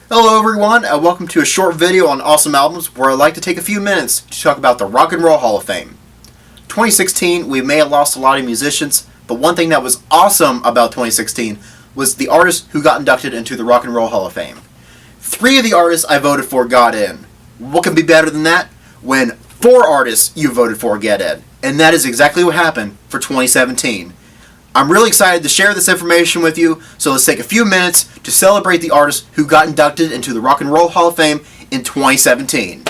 Hello everyone, and welcome to a short video on awesome albums where I'd like to take a few minutes to talk about the Rock and Roll Hall of Fame. 2016, we may have lost a lot of musicians, but one thing that was awesome about 2016 was the artists who got inducted into the Rock and Roll Hall of Fame. 3 of the artists I voted for got in. What can be better than that? When 4 artists you voted for get in. And that is exactly what happened for 2017. I'm really excited to share this information with you, so let's take a few minutes to celebrate the artists who got inducted into the Rock and Roll Hall of Fame in 2017.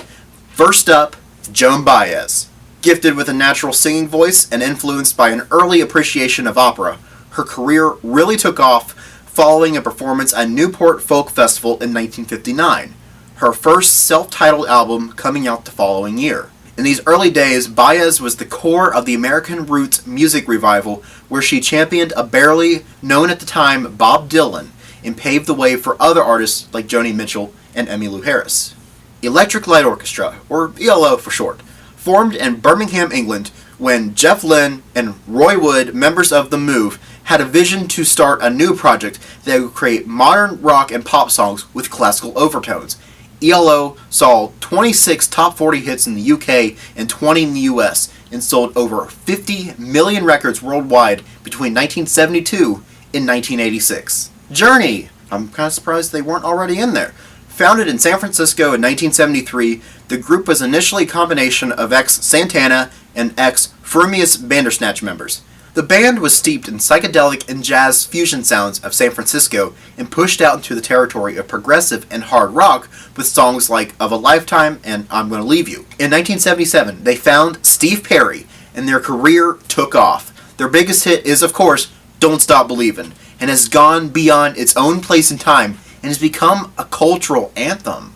First up, Joan Baez. Gifted with a natural singing voice and influenced by an early appreciation of opera, her career really took off following a performance at Newport Folk Festival in 1959, her first self-titled album coming out the following year. In these early days, Baez was the core of the American Roots music revival, where she championed a barely known at the time Bob Dylan and paved the way for other artists like Joni Mitchell and Emmylou Harris. Electric Light Orchestra, or ELO for short, formed in Birmingham, England, when Jeff Lynne and Roy Wood, members of The Move, had a vision to start a new project that would create modern rock and pop songs with classical overtones. ELO saw 26 top 40 hits in the UK and 20 in the US and sold over 50 million records worldwide between 1972 and 1986. Journey! I'm kind of surprised they weren't already in there. Founded in San Francisco in 1973, the group was initially a combination of ex-Santana and ex-Frumious Bandersnatch members. The band was steeped in psychedelic and jazz fusion sounds of San Francisco and pushed out into the territory of progressive and hard rock with songs like Of a Lifetime and I'm Gonna Leave You. In 1977, they found Steve Perry and their career took off. Their biggest hit is, of course, Don't Stop Believin', and has gone beyond its own place and time and has become a cultural anthem.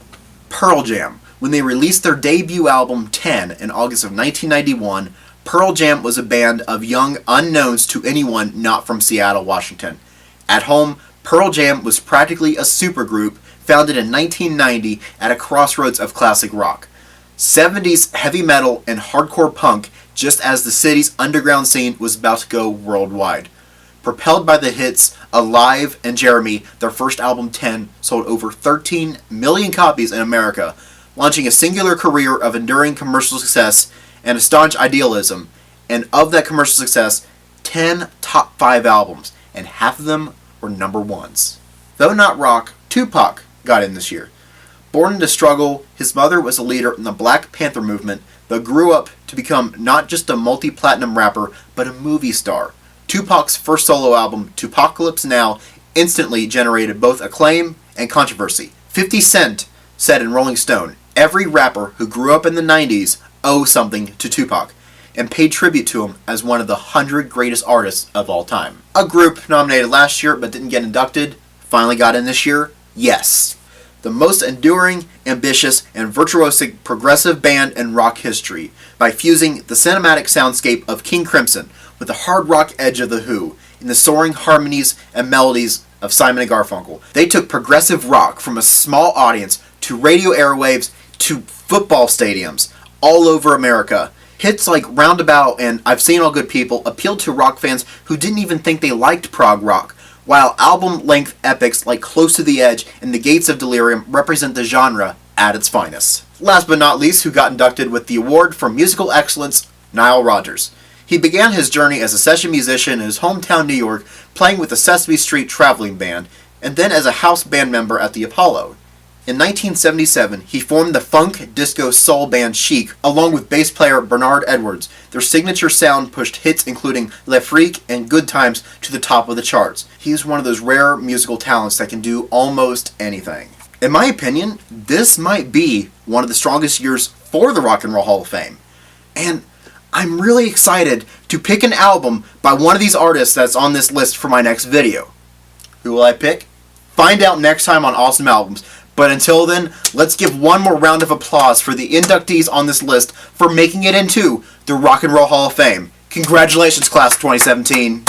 Pearl Jam. When they released their debut album 10 in August of 1991, Pearl Jam was a band of young unknowns to anyone not from Seattle, Washington. At home, Pearl Jam was practically a supergroup founded in 1990 at a crossroads of classic rock, 70s heavy metal, and hardcore punk, just as the city's underground scene was about to go worldwide. Propelled by the hits Alive and Jeremy, their first album 10 sold over 13 million copies in America, launching a singular career of enduring commercial success and a staunch idealism, and of that commercial success, 10 top 5 albums, and half of them were number ones. Though not rock, Tupac got in this year. Born into struggle, his mother was a leader in the Black Panther movement, but grew up to become not just a multi-platinum rapper, but a movie star. Tupac's first solo album, Tupacalypse Now, instantly generated both acclaim and controversy. 50 Cent said in Rolling Stone, "Every rapper who grew up in the 90s owe something to Tupac," and paid tribute to him as one of the 100 greatest artists of all time. A group nominated last year but didn't get inducted finally got in this year. Yes. The most enduring, ambitious, and virtuosic progressive band in rock history by fusing the cinematic soundscape of King Crimson with the hard rock edge of The Who and the soaring harmonies and melodies of Simon and Garfunkel. They took progressive rock from a small audience to radio airwaves to football stadiums all over America. Hits like Roundabout and I've Seen All Good People appealed to rock fans who didn't even think they liked prog rock, while album-length epics like Close to the Edge and The Gates of Delirium represent the genre at its finest. Last but not least, who got inducted with the award for musical excellence, Nile Rodgers. He began his journey as a session musician in his hometown New York, playing with the Sesame Street Traveling Band, and then as a house band member at the Apollo. In 1977, he formed the funk disco soul band Chic, along with bass player Bernard Edwards. Their signature sound pushed hits including Le Freak and Good Times to the top of the charts. He is one of those rare musical talents that can do almost anything. In my opinion, this might be one of the strongest years for the Rock and Roll Hall of Fame. And I'm really excited to pick an album by one of these artists that's on this list for my next video. Who will I pick? Find out next time on Awesome Albums. But until then, let's give one more round of applause for the inductees on this list for making it into the Rock and Roll Hall of Fame. Congratulations, Class of 2017.